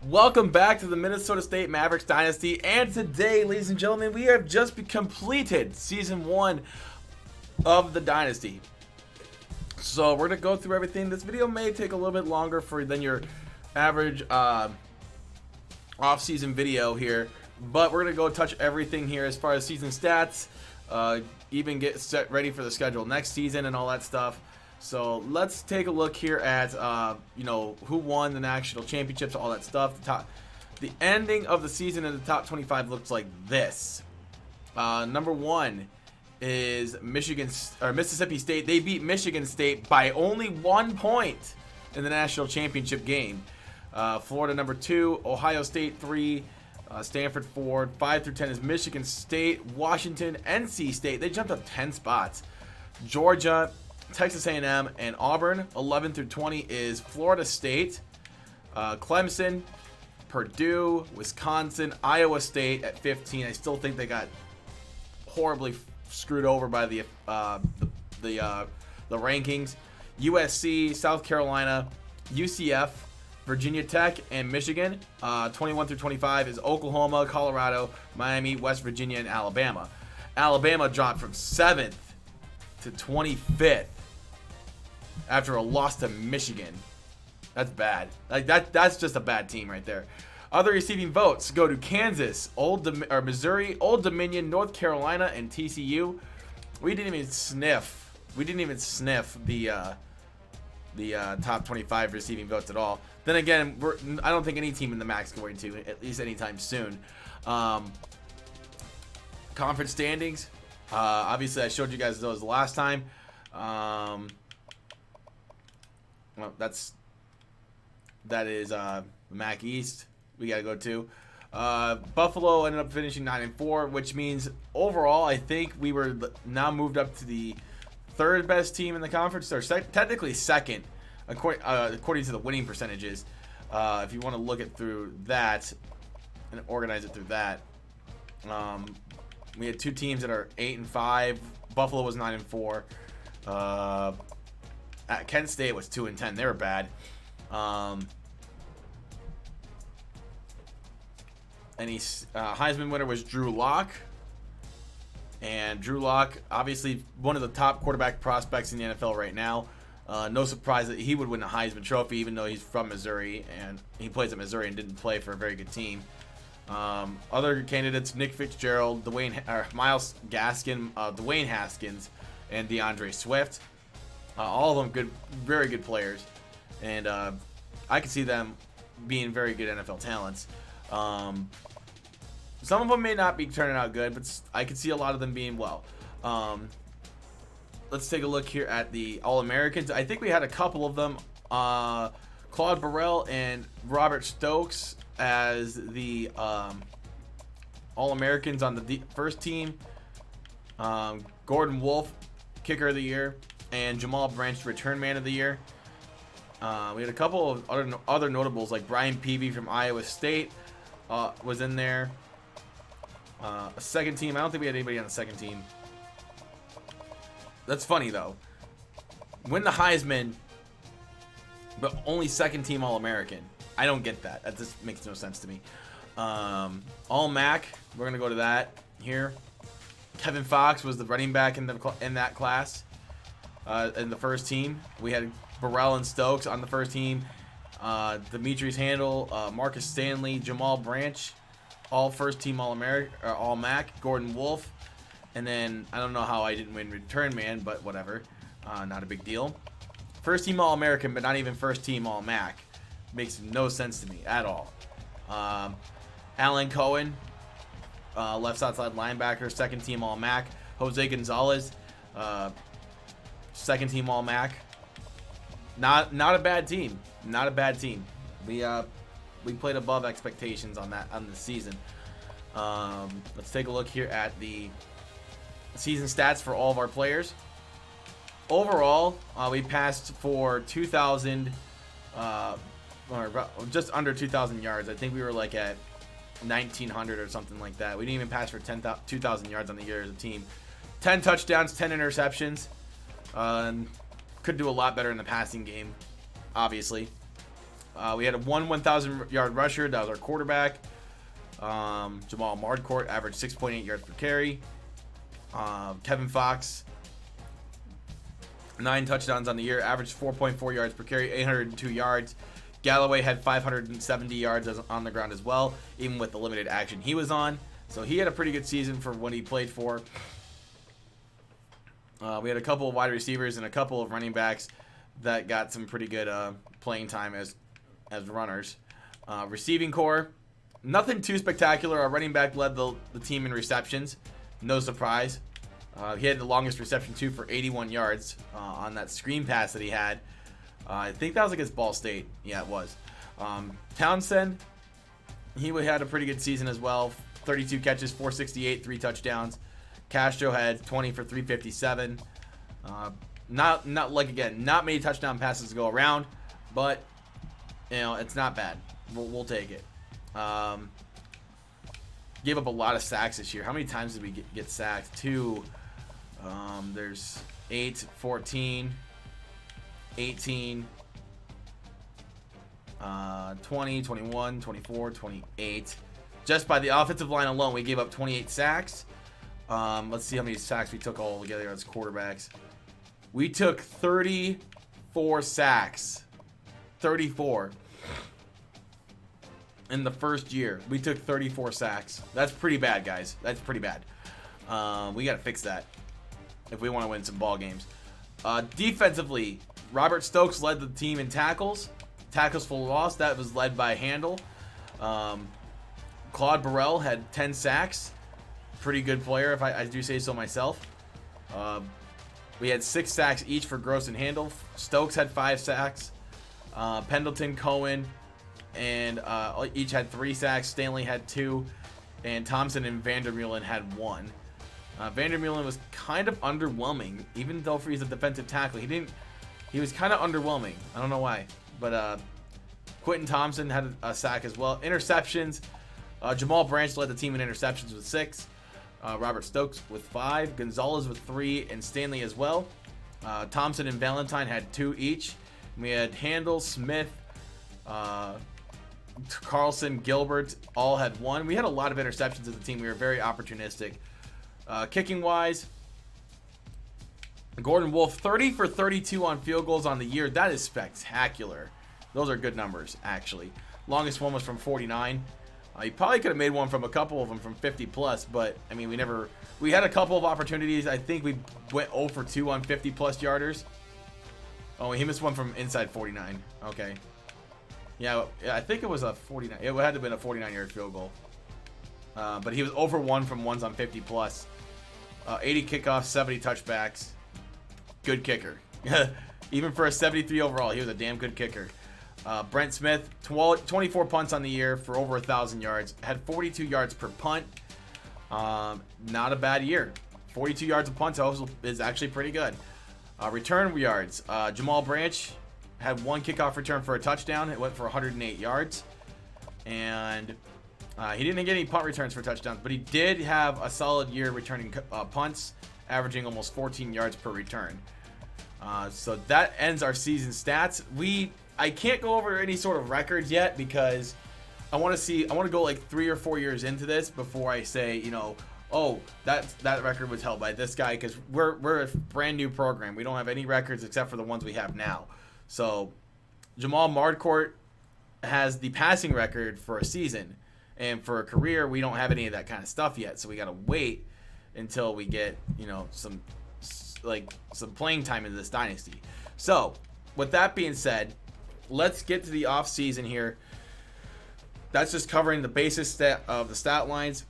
Welcome back to the Minnesota State Mavericks Dynasty, and today, ladies and gentlemen, we have just completed Season 1 of the Dynasty. So we're going to go through everything. This video may take a little bit longer than your average off-season video here, but we're going to go touch everything here as far as season stats, even get set ready for the schedule next season and all that stuff. So let's take a look here at who won the national championships, all that stuff. The ending of the season in the top 25 looks like this. Number 1 is Mississippi State. They beat Michigan State by only 1 point in the national championship game. Florida number 2, Ohio State 3, Stanford 4. 5 through 10 is Michigan State, Washington, NC State. They jumped up 10 spots. Georgia, Texas A&M, and Auburn. 11 through 20 is Florida State, Clemson, Purdue, Wisconsin, Iowa State at 15. I still think they got horribly screwed over by the rankings. USC, South Carolina, UCF, Virginia Tech, and Michigan. 21 through 25 is Oklahoma, Colorado, Miami, West Virginia, and Alabama. Alabama dropped from 7th to 25th after a loss to Michigan. That's bad. That's just a bad team right there. Other receiving votes go to Kansas, Missouri, Old Dominion, North Carolina, and TCU. We didn't even sniff the top 25 receiving votes at all. Then again, I don't think any team in the MAC is going to, at least anytime soon. Conference standings. Obviously, I showed you guys those last time. Well, that is MAC East. We gotta go to. Buffalo ended up finishing 9-4, which means overall, I think we were now moved up to the third best team in the conference, or technically second, according to the winning percentages. If you want to look it through that and organize it through that. We had 2 teams that are 8-5. Buffalo was 9-4. Kent State was 2-10. They were bad. Heisman winner was Drew Lock. And Drew Lock, obviously one of the top quarterback prospects in the NFL right now. No surprise that he would win a Heisman Trophy, even though he's from Missouri and he plays at Missouri and didn't play for a very good team. Other candidates: Nick Fitzgerald, Miles Gaskin, Dwayne Haskins, and DeAndre Swift. All of them good, very good players, and I could see them being very good NFL talents. Some of them may not be turning out good, but I could see a lot of them being well. Let's take a look here at the All-Americans. I think we had a couple of them. Claude Burrell and Robert Stokes as the All-Americans on the first team. Gordon Wolf, Kicker of the Year, and Jamal Branch, Return Man of the Year. We had a couple of other notables, like Brian Peavy from Iowa State was in there. A second team, I don't think we had anybody on the second team. That's funny, though. Win the Heisman, but only second team All-American. I don't get that. That just makes no sense to me. All MAC, we're gonna go to that here. Kevin Fox was the running back in that class. In the first team, we had Burrell and Stokes on the first team. Demetrius Handle, Marcus Stanley, Jamal Branch, all first team All-American, All MAC. Gordon Wolf, and then I don't know how I didn't win Return Man, but whatever. Not a big deal. First team All-American, but not even first team All-MAC. Makes no sense to me at all. Alan Cohen, left outside linebacker, second team All-MAC. Jose Gonzalez, second team All-MAC. Not a bad team. Not a bad team. We played above expectations on the season. Let's take a look here at the season stats for all of our players. Overall, we passed for 2,000, or just under 2,000 yards. I think we were like at 1,900 or something like that. We didn't even pass for 2,000 yards on the year as a team. 10 touchdowns, 10 interceptions. Could do a lot better in the passing game, obviously. We had a 1,000-yard rusher. That was our quarterback. Jamal Marcourt averaged 6.8 yards per carry. Kevin Fox, 9 touchdowns on the year, averaged 4.4 yards per carry, 802 yards. Galloway had 570 yards on the ground as well, even with the limited action he was on. So he had a pretty good season for what he played for. We had a couple of wide receivers and a couple of running backs that got some pretty good playing time as runners. Receiving core, nothing too spectacular. Our running back led the team in receptions. No surprise. He had the longest reception, too, for 81 yards on that screen pass that he had. I think that was against Ball State. Yeah, it was. Townsend, he had a pretty good season as well. 32 catches, 468, 3 touchdowns. Castro had 20 for 357. Not many touchdown passes to go around, but it's not bad. We'll take it. Gave up a lot of sacks this year. How many times did we get sacked? 2. There's 8, 14, 18, 20, 21, 24, 28. Just by the offensive line alone, we gave up 28 sacks. Let's see how many sacks we took all together as quarterbacks. We took 34 sacks. 34. In the first year, we took 34 sacks. That's pretty bad, guys. That's pretty bad. We got to fix that if we want to win some ball games. Defensively, Robert Stokes led the team in tackles. Tackles for loss, that was led by Handel. Claude Burrell had 10 sacks. Pretty good player, if I do say so myself. We had 6 sacks each for Gross and Handel. Stokes had 5 sacks. Pendleton, Cohen, and each had 3 sacks. Stanley had 2, and Thompson and Vandermeulen had 1. Vandermeulen was kind of underwhelming, even though he's a defensive tackle. He was kind of underwhelming. I don't know why, but Quentin Thompson had a sack as well. Interceptions, Jamal Branch led the team in interceptions with 6. Robert Stokes with 5. Gonzalez with 3, and Stanley as well. Thompson and Valentine had 2 each. We had Handel, Smith, Carlson, Gilbert, all had 1. We had a lot of interceptions as a team. We were very opportunistic. Kicking wise, Gordon Wolf, 30 for 32 on field goals on the year. That is spectacular. Those are good numbers, actually. Longest one was from 49. He probably could have made one from a couple of them from 50 plus, but I mean, we had a couple of opportunities. I think we went 0 for 2 on 50 plus yarders. Oh, he missed one from inside 49. Okay. Yeah, I think it was a 49. It had to have been a 49-yard field goal. But he was 0 for 1 from ones on 50 plus. 80 kickoffs, 70 touchbacks. Good kicker. Even for a 73 overall, he was a damn good kicker. Brent Smith, 24 punts on the year for over 1,000 yards. Had 42 yards per punt. Not a bad year. 42 yards of punts is actually pretty good. Return yards. Jamal Branch had 1 kickoff return for a touchdown. It went for 108 yards. And he didn't get any punt returns for touchdowns, but he did have a solid year returning punts, averaging almost 14 yards per return. So that ends our season stats. I can't go over any sort of records yet because I want to go like 3 or 4 years into this before I say, oh, that record was held by this guy, because we're a brand new program. We don't have any records except for the ones we have now. So Jamal Marcourt has the passing record for a season. And for a career, we don't have any of that kind of stuff yet. So we got to wait until we get, some playing time in this dynasty. So with that being said, let's get to the off season here. That's just covering the basis of the stat lines.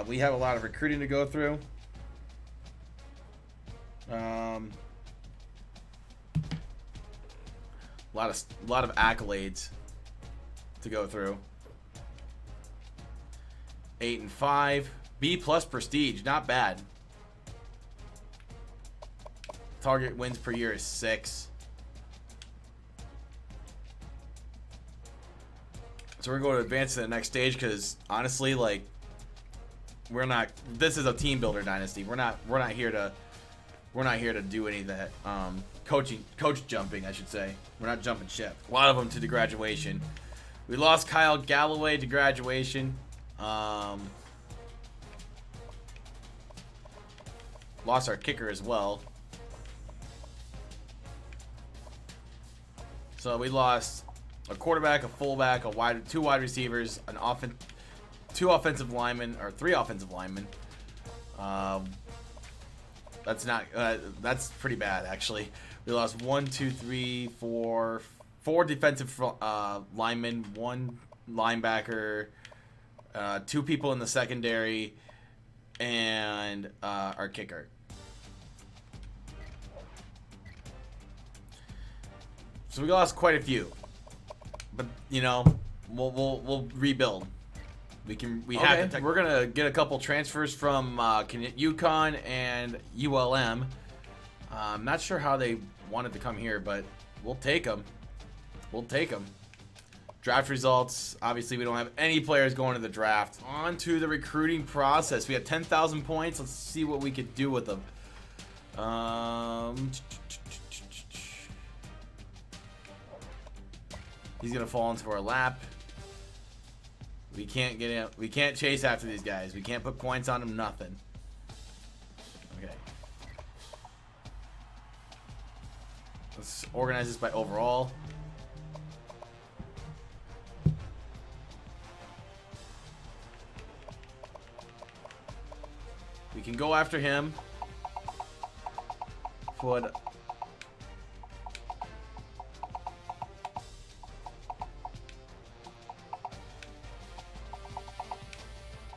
We have a lot of recruiting to go through. A lot of accolades to go through. 8-5, B+ prestige, not bad. Target wins per year is 6. So we're going to advance to the next stage because honestly, this is a team builder dynasty. We're not here to do any of that. coach jumping, I should say. We're not jumping ship. A lot of them to graduation. We lost Kyle Galloway to graduation. Lost our kicker as well. So we lost a quarterback, a fullback, two wide receivers, two offensive linemen, or 3 offensive linemen. That's pretty bad, actually. We lost 4 defensive linemen, 1 linebacker, 2 people in the secondary, and our kicker. So we lost quite a few, but you know, we'll rebuild. We're gonna get a couple transfers from UConn and ULM. I'm not sure how they wanted to come here, but we'll take them. We'll take them. Draft results. Obviously, we don't have any players going to the draft. On to the recruiting process. We have 10,000 points. Let's see what we could do with them. He's gonna fall into our lap. We can't get him. We can't chase after these guys. We can't put points on them. Nothing. Okay. Let's organize this by overall. We can go after him.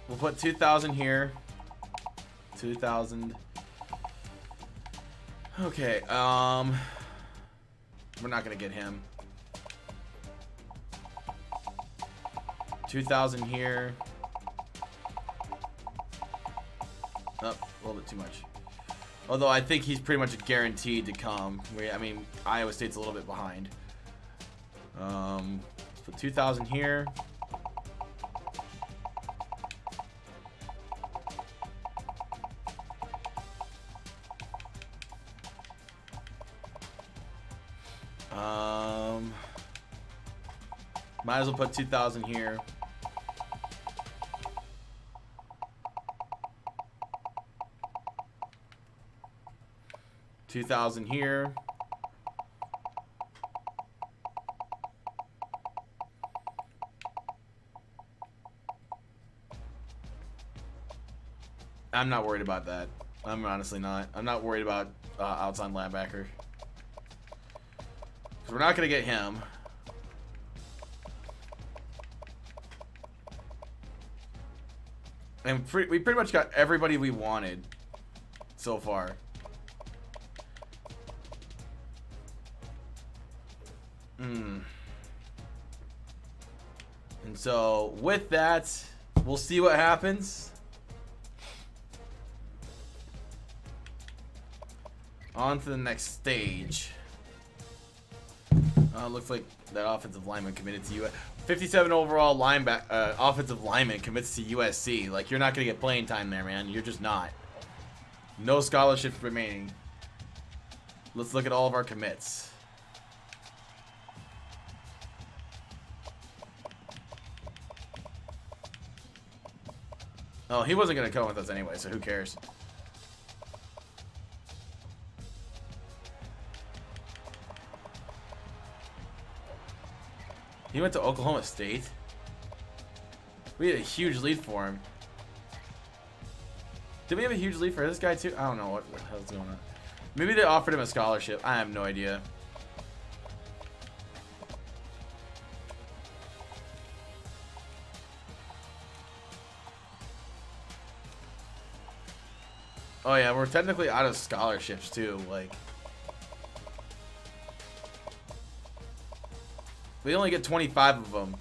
We'll put 2,000 here. 2,000. Okay, we're not gonna get him. 2,000 here. Oh, a little bit too much. Although I think he's pretty much guaranteed to come. I mean, Iowa State's a little bit behind. Let's put 2,000 here. Might as well put 2,000 here. $2,000 here. I'm not worried about that. I'm honestly not. I'm not worried about outside linebacker. Because we're not going to get him. And we pretty much got everybody we wanted so far. And so with that, we'll see what happens. On to the next stage. Looks like that offensive lineman committed to USC. 57 overall offensive lineman commits to USC. Like, you're not going to get playing time there, man. You're just not. No scholarships remaining. Let's look at all of our commits. Oh, he wasn't going to come with us anyway, so who cares? He went to Oklahoma State. We had a huge lead for him. Did we have a huge lead for this guy too? I don't know what the hell's going on. Maybe they offered him a scholarship. I have no idea. Oh yeah, we're technically out of scholarships too. Like, we only get 25 of them.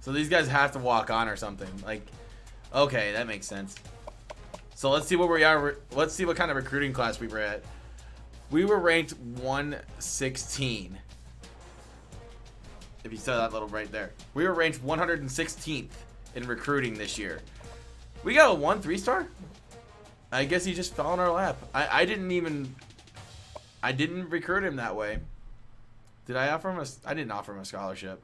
So these guys have to walk on or something. Like, okay, that makes sense. So let's see what we are. Let's see what kind of recruiting class we were at. We were ranked 116. If you saw that little right there. We were ranked 116th in recruiting this year. We got a 1 3-star? I guess he just fell in our lap. I didn't recruit him that way. Did I offer him I didn't offer him a scholarship.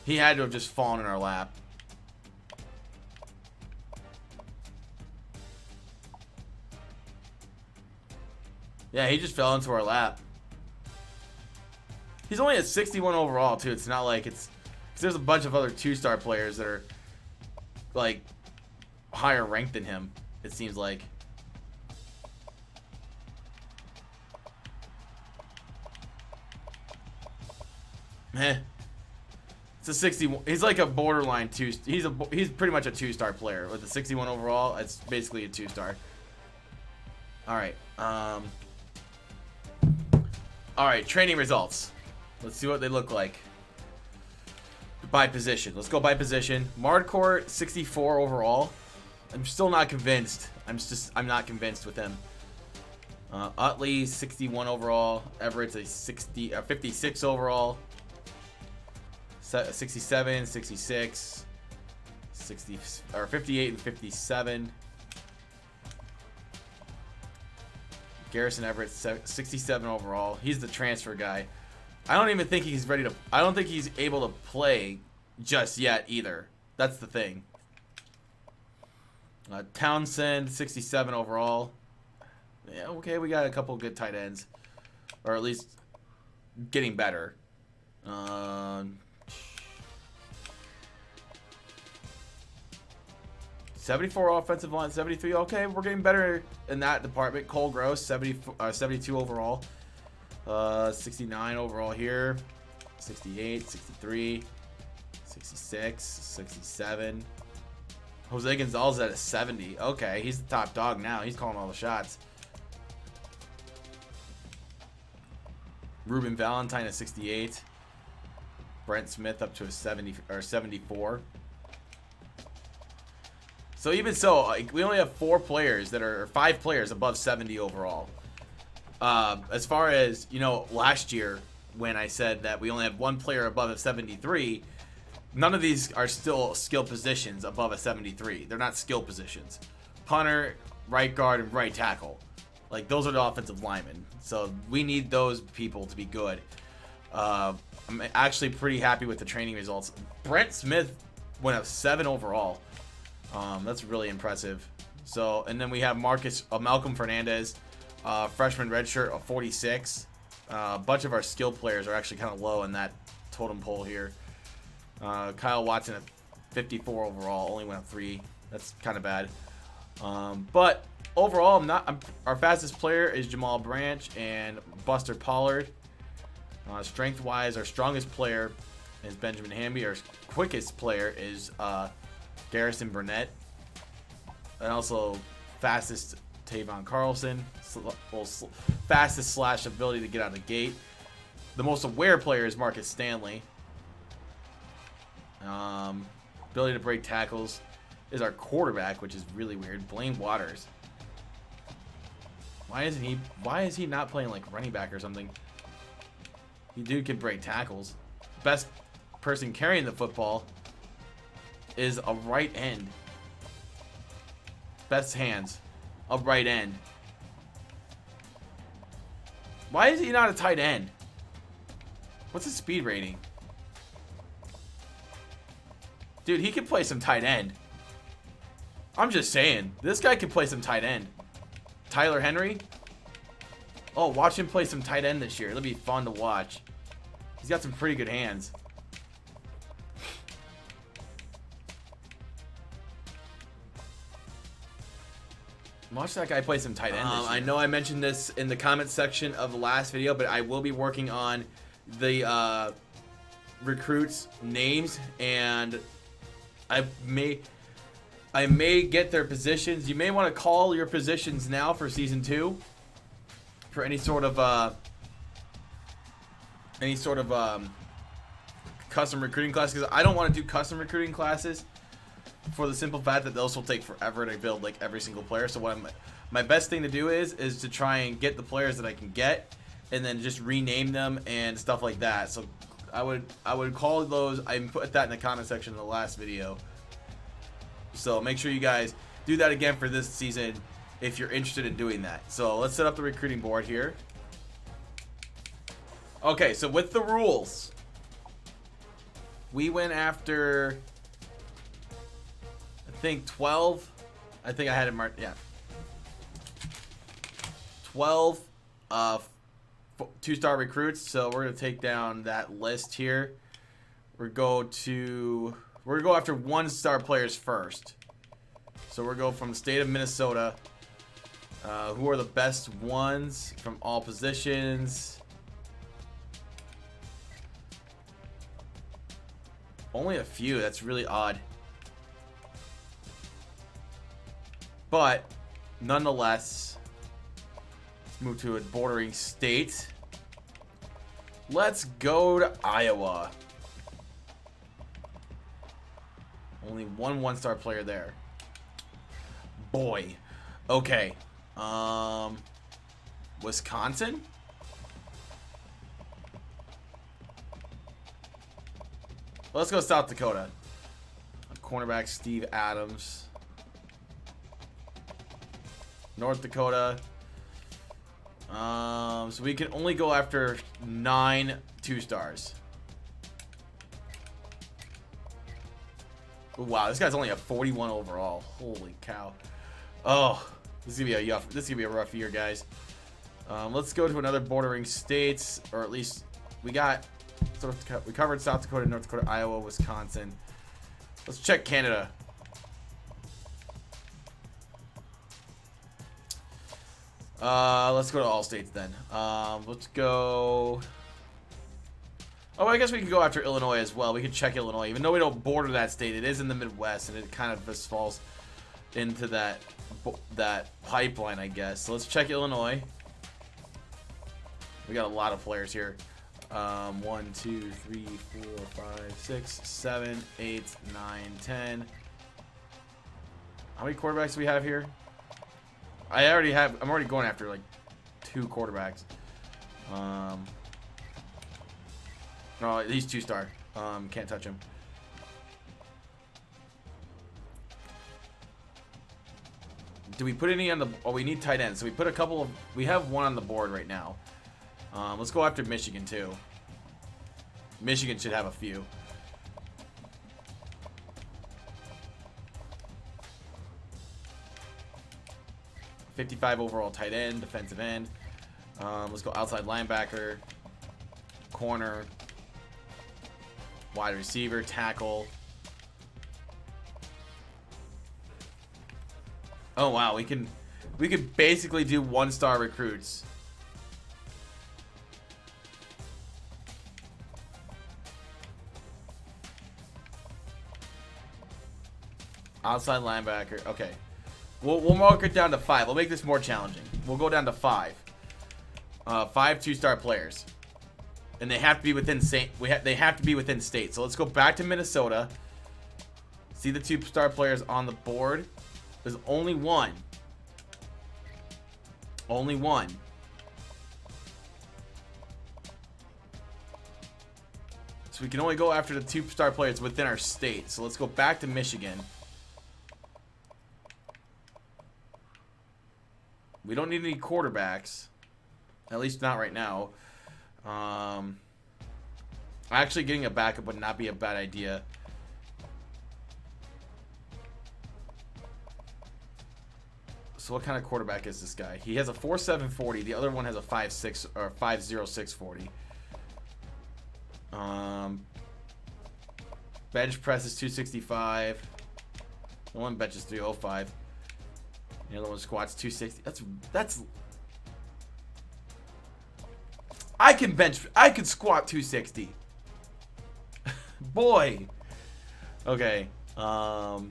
He had to have just fallen in our lap. Yeah, he just fell into our lap. He's only at 61 overall, too. It's not like it's... There's a bunch of other 2-star players that are, like, higher ranked than him, it seems like. Meh. It's a 61. He's like a borderline 2. He's pretty much a 2-star player with a 61 overall. It's basically a 2-star. All right. All right. Training results. Let's see what they look like. By position. Let's go by position. Mardcourt 64 overall. I'm still not convinced. I'm not convinced with him. Utley 61 overall. Everett's a 56 overall. 67, 66, 60, or 58 and 57. Garrison Everett 67 overall. He's the transfer guy. I don't even think he's ready to. I don't think he's able to play just yet either. That's the thing. Townsend 67 overall. Yeah, okay, we got a couple good tight ends, or at least getting better. 74 offensive line, 73. Okay, we're getting better in that department. Cole Gross, 72 overall. 69 overall here. 68, 63, 66, 67. Jose Gonzalez at a 70. Okay, he's the top dog now. He's calling all the shots. Ruben Valentine at 68. Brent Smith up to a 70 or 74. So even so, like, we only have 4 players that are, or 5 players above 70 overall. As far as, you know, last year when I said that we only have 1 player above a 73, none of these are still skill positions above a 73. They're not skill positions. Punter, right guard, and right tackle. Like, those are the offensive linemen. So we need those people to be good. I'm actually pretty happy with the training results. Brent Smith went up 7 overall. That's really impressive. So, and then we have Malcolm Fernandez, freshman redshirt of 46. A bunch of our skill players are actually kind of low in that totem pole here. Kyle Watson at 54 overall, only went up 3. That's kind of bad. But overall, our fastest player is Jamal Branch and Buster Pollard. Strength-wise, our strongest player is Benjamin Hamby. Our quickest player is Garrison Burnett. And also fastest Tavon Carlson. Fastest slash ability to get out of the gate. The most aware player is Marcus Stanley. Ability to break tackles is our quarterback, which is really weird. Blaine Waters. Why is he not playing like running back or something? The dude can break tackles. Best person carrying the football is a right end. Best hands, a right end. Why is he not a tight end? What's his speed rating? Dude, he can play some tight end. I'm just saying, this guy can play some tight end. Tyler Henry. Oh, watch him play some tight end this year. It'll be fun to watch. He's got some pretty good hands. Watch that guy play some tight end this year. I know I mentioned this in the comment section of the last video, but I will be working on the recruits' names, and I may get their positions. You may want to call your positions now for season 2 for any sort of custom recruiting class, because I don't want to do custom recruiting classes for the simple fact that those will take forever to build like every single player. So what my best thing to do is to try and get the players that I can get and then just rename them and stuff like that. So I would call those. I put that in the comment section in the last video. So make sure you guys do that again for this season if you're interested in doing that. So let's set up the recruiting board here. Okay, so with the rules, we went after, I think 12. I think I had it marked. Yeah, 12 2-star recruits. So we're gonna take down that list here. We're gonna go after 1-star players first. So we're going from the state of Minnesota. Who are the best ones from all positions? Only a few. That's really odd. But nonetheless, let's move to a bordering state. Let's go to Iowa. Only one 1-star player there. Boy. Okay. Wisconsin? Let's go South Dakota. Cornerback Steve Adams. North Dakota. So we can only go after 9 2-stars. Wow, this guy's only a 41 overall. Holy cow. Oh, this is gonna be a rough year, guys. Let's go to another bordering states, or at least we covered South Dakota, North Dakota, Iowa, Wisconsin. Let's check Canada. Let's go to all states then. Let's go. Oh, I guess we can go after Illinois as well. We can check Illinois, even though we don't border that state. It is in the Midwest, and it kind of just falls into that pipeline, I guess. So let's check Illinois. We got a lot of players here. 1, 2, 3, 4, 5, 6, 7, 8, 9, 10. How many quarterbacks do we have here? I'm already going after like 2 quarterbacks. No, he's 2-star. Can't touch him. Do we put any on the? Oh, we need tight ends. So we put a couple of. We have one on the board right now. Let's go after Michigan too. Michigan should have a few. .55 overall tight end, defensive end. Let's go outside linebacker, corner, wide receiver, tackle. Oh wow, we can basically do 1-star recruits. Outside linebacker. Okay. We'll mark it down to 5. We'll make this more challenging. We'll go down to 5. 5 2-star players. And they have to be within state. They have to be within state. So let's go back to Minnesota. See the 2-star players on the board. There's only one. Only one. So we can only go after the 2-star players within our state. So let's go back to Michigan. We don't need any quarterbacks. At least not right now. Actually, getting a backup would not be a bad idea. So what kind of quarterback is this guy? He has a 4.7 40. The other one has a 5.6 or 5.06 40. Bench press is 265. The one bench is 305. The other one squats 260. That's. I can squat 260. Boy. Okay. Now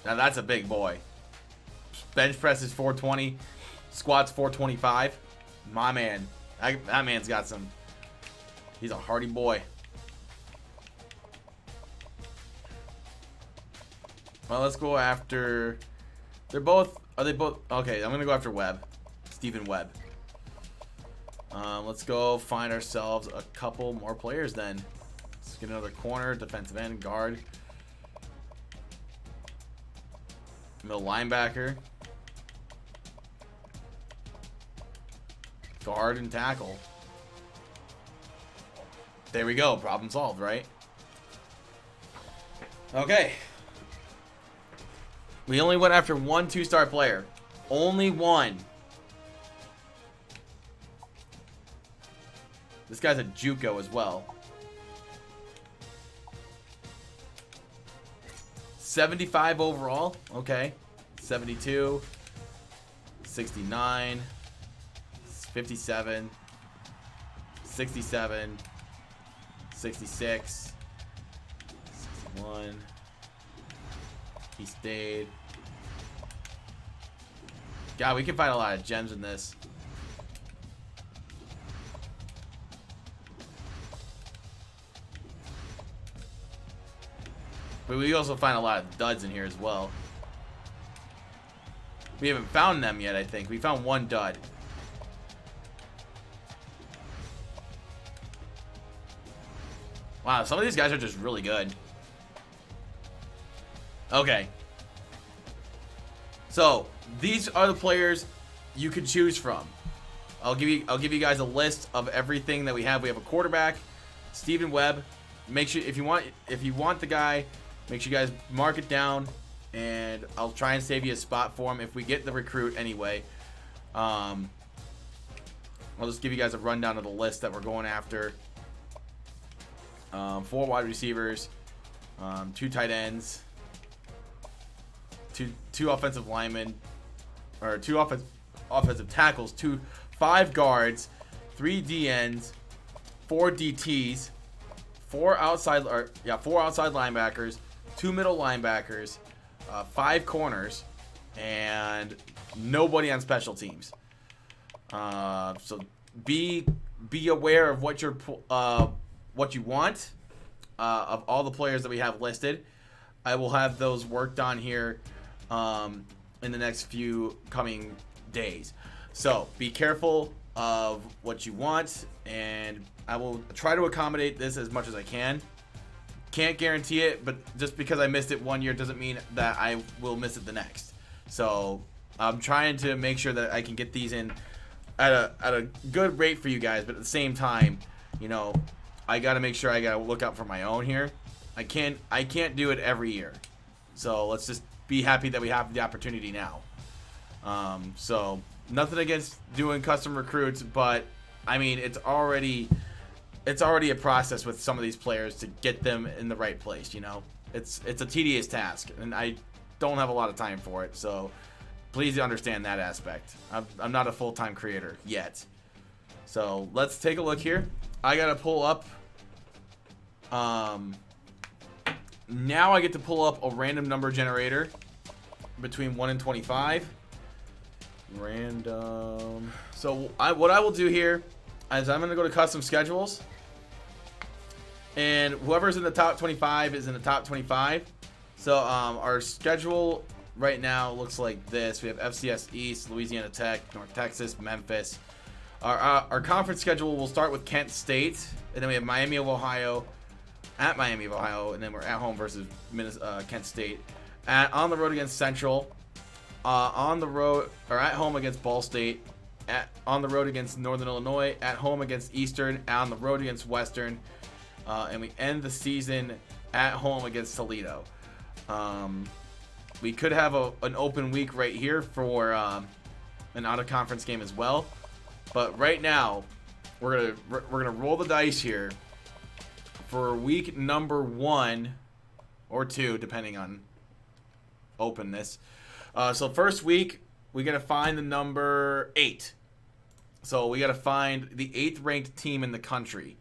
that's a big boy. Bench press is 420. Squats 425. My man. That man's got some. He's a hardy boy. Well, let's go after. They're both. Are they both? Okay, I'm gonna go after Webb. Stephen Webb. Let's go find ourselves a couple more players then. Let's get another corner, defensive end, guard, middle linebacker, guard, and tackle. There we go. Problem solved, right? Okay. We only went after one 2-star player. Only one. This guy's a JUCO as well. 75 overall. Okay. 72. 69. 57. 67. 66. 61. He stayed. God, we can find a lot of gems in this. But we also find a lot of duds in here as well. We haven't found them yet, I think. We found one dud. Wow, some of these guys are just really good. Okay. So, these are the players you could choose from. I'll give you guys a list of everything that we have. We have a quarterback, Stephen Webb. Make sure if you want the guy, make sure you guys mark it down, and I'll try and save you a spot for him if we get the recruit anyway. I'll just give you guys a rundown of the list that we're going after. 4 wide receivers, 2 tight ends, two offensive linemen, or 2 offensive tackles, 5 guards, 3 DNs, 4 DTs, 4 outside linebackers, 2 middle linebackers, 5 corners, and nobody on special teams. So be aware of what you want of all the players that we have listed. I will have those worked on here in the next few coming days. So be careful of what you want, and I will try to accommodate this as much as I can. Can't guarantee it, but just because I missed it one year doesn't mean that I will miss it the next. So I'm trying to make sure that I can get these in at a good rate for you guys, but at the same time, you know, I got to make sure I got to look out for my own here. I can't do it every year. So let's just be happy that we have the opportunity now. So nothing against doing custom recruits, but I mean, it's already a process with some of these players to get them in the right place, you know. It's a tedious task, and I don't have a lot of time for it. So please understand that aspect. I'm not a full-time creator yet. So let's take a look here. I got to pull up now I get to pull up a random number generator between 1 and 25. Random. So what I will do here is I'm going to go to custom schedules, and whoever's in the top 25 is in the top 25. So our schedule right now looks like this. We have FCS East, Louisiana Tech, North Texas, Memphis. Our conference schedule will start with Kent State, and then we have Miami of Ohio, at Miami of Ohio, and then we're at home versus Kent State. On the road against Central, on the road or at home against Ball State, on the road against Northern Illinois, at home against Eastern, on the road against Western, and we end the season at home against Toledo. We could have an open week right here for an out-of-conference game as well. But right now, we're gonna roll the dice here for week number 1 or 2, depending on openness. So first week, we gotta find the number 8. So we gotta find the 8th ranked team in the country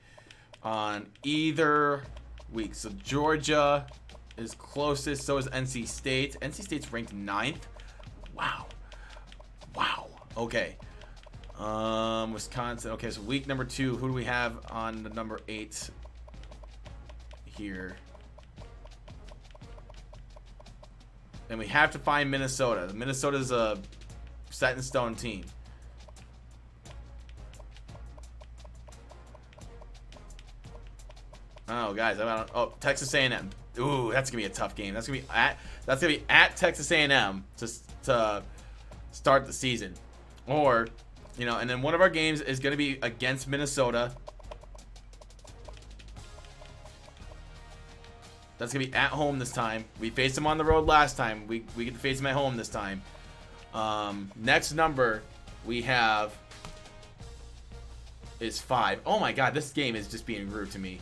on either week. So Georgia is closest. So is NC State. NC State's ranked 9th. Wow. Okay. Wisconsin. Okay, so week number 2, who do we have on the number 8 here? And we have to find Minnesota. Minnesota's a set in stone team. Oh, guys, Texas A&M. Ooh, that's gonna be a tough game. That's gonna be at Texas A&M to start the season, or and then one of our games is gonna be against Minnesota. That's gonna be at home this time. We faced them on the road last time. We get to face them at home this time. Next number we have is 5. Oh my God, this game is just being rude to me.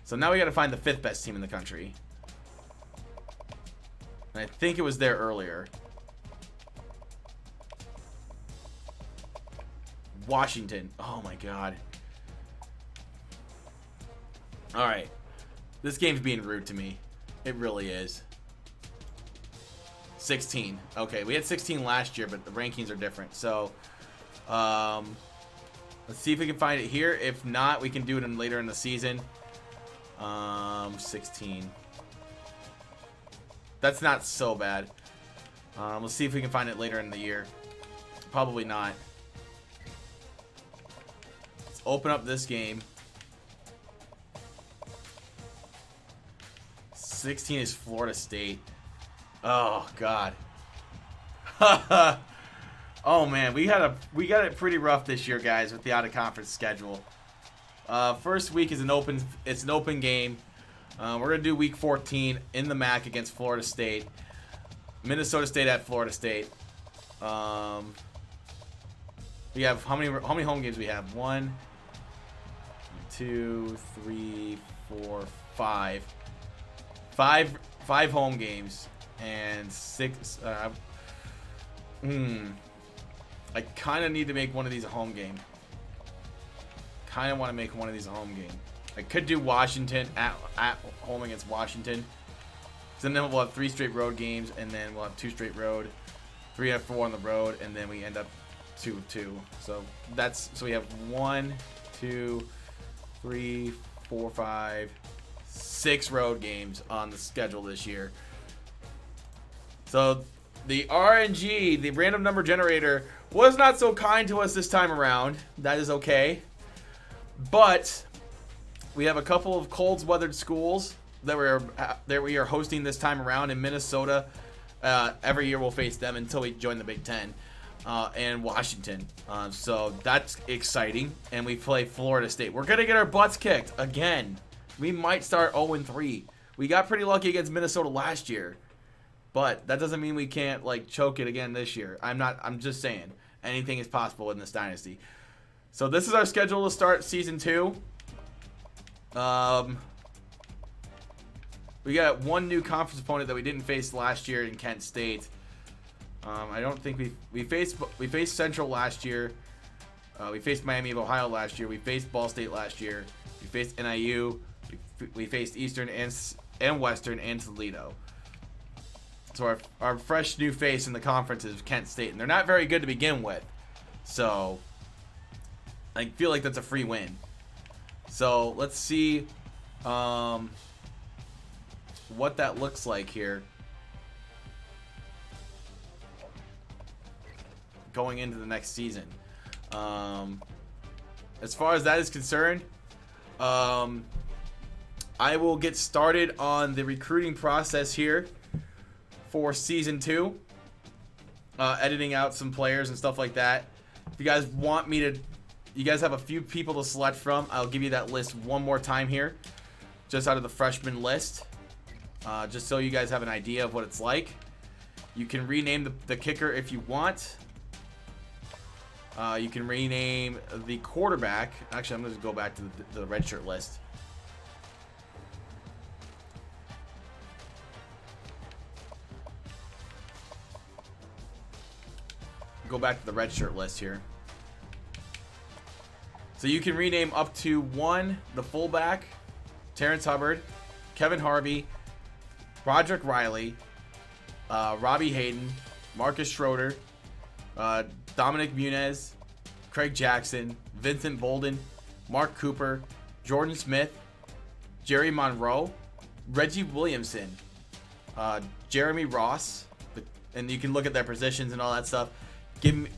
So now we got to find the 5th best team in the country. And I think it was there earlier. Washington. Oh my God. All right. This game's being rude to me. It really is. 16. Okay, we had 16 last year, but the rankings are different. So, let's see if we can find it here. If not, we can do it later in the season. 16. That's not so bad. We'll see if we can find it later in the year. Probably not. Let's open up this game. 16 is Florida State. Oh God. Oh man, we got it pretty rough this year, guys, with the out of conference schedule. First week is an open game. We're gonna do week 14 in the MAC against Florida State. Minnesota State at Florida State. We have how many home games we have? 1, 2, 3, 4, 5. Five home games and 6. I kind of need to make one of these a home game. Kind of want to make one of these a home game. I could do Washington at home against Washington. So then we'll have 3 straight road games, and then we'll have 2 straight road, 3 out of 4 on the road, and then we end up 2-2. So we have 1, 2, 3, 4, 5, 6 road games on the schedule this year. So the RNG, the random number generator, was not so kind to us this time around. That is okay. But we have a couple of cold weathered schools that we are hosting this time around in Minnesota. Every year we'll face them until we join the Big Ten, and Washington. So that's exciting. And we play Florida State. We're gonna get our butts kicked again. We might start 0-3. We got pretty lucky against Minnesota last year, but that doesn't mean we can't choke it again this year. I'm just saying anything is possible in this dynasty. So this is our schedule to start season 2. We got one new conference opponent that we didn't face last year in Kent State. I don't think we faced Central last year. We faced Miami of Ohio last year. We faced Ball State last year. We faced NIU. We faced Eastern and Western and Toledo. So our fresh new face in the conference is Kent State, and they're not very good to begin with. So I feel like that's a free win. So let's see what that looks like here going into the next season. As far as that is concerned, I will get started on the recruiting process here for season 2, editing out some players and stuff like that. If you guys want me to, you guys have a few people to select from, I'll give you that list one more time here, just out of the freshman list, just so you guys have an idea of what it's like. You can rename the kicker if you want. You can rename the quarterback. Actually, I'm going to go back to the redshirt list. Go back to the redshirt list here. So you can rename up to 1 the fullback, Terrence Hubbard, Kevin Harvey, Roderick Riley, Robbie Hayden, Marcus Schroeder, Dominic Muniz, Craig Jackson, Vincent Bolden, Mark Cooper, Jordan Smith, Jerry Monroe, Reggie Williamson, Jeremy Ross, and you can look at their positions and all that stuff.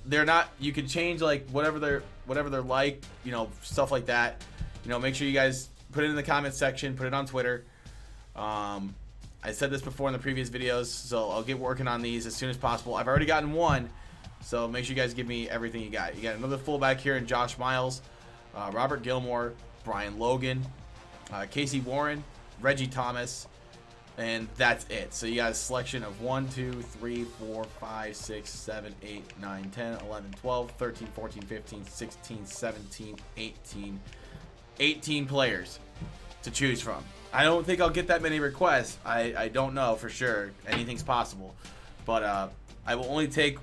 They're not. You can change like whatever they're like, you know, stuff like that. You know, make sure you guys put it in the comments section, put it on Twitter. I said this before in the previous videos, so I'll get working on these as soon as possible. I've already gotten one, so make sure you guys give me everything you got. You got another fullback here in Josh Miles, Robert Gilmore, Brian Logan, Casey Warren, Reggie Thomas, and that's it. So you got a selection of 1, 2, 3, 4, 5, 6, 7, 8, 9, 10, 11, 12, 13, 14, 15, 16, 17, 18 players to choose from. I don't think I'll get that many requests. I don't know for sure. Anything's possible. But I will only take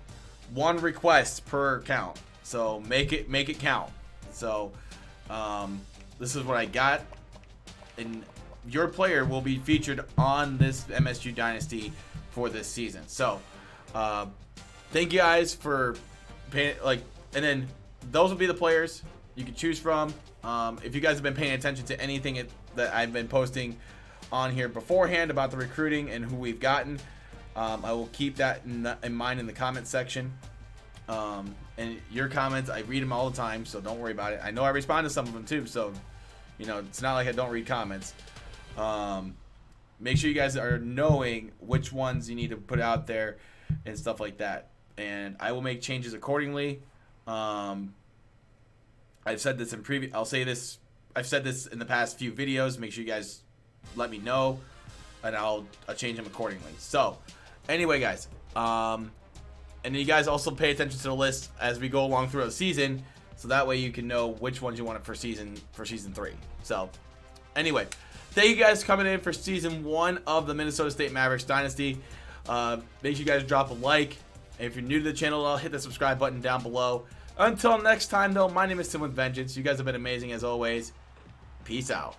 one request per account. So make it count. So this is what I got. And your player will be featured on this MSG Dynasty for this season. So thank you guys for paying, and then those will be the players you can choose from. If you guys have been paying attention to anything that I've been posting on here beforehand about the recruiting and who we've gotten, I will keep that in mind in the comment section. And your comments, I read them all the time, so don't worry about it. I know I respond to some of them too, so you know, it's not like I don't read comments. Make sure you guys are knowing which ones you need to put out there and stuff like that, and I will make changes accordingly. I've said this in previous. I've said this in the past few videos. Make sure you guys let me know, and I'll change them accordingly. So, anyway, guys, and you guys also pay attention to the list as we go along throughout the season, so that way you can know which ones you want it for season 3. So, anyway, thank you guys for coming in for season 1 of the Minnesota State Mavericks Dynasty. Make sure you guys drop a like. And if you're new to the channel, I'll hit the subscribe button down below. Until next time, though, my name is Tim with Vengeance. You guys have been amazing as always. Peace out.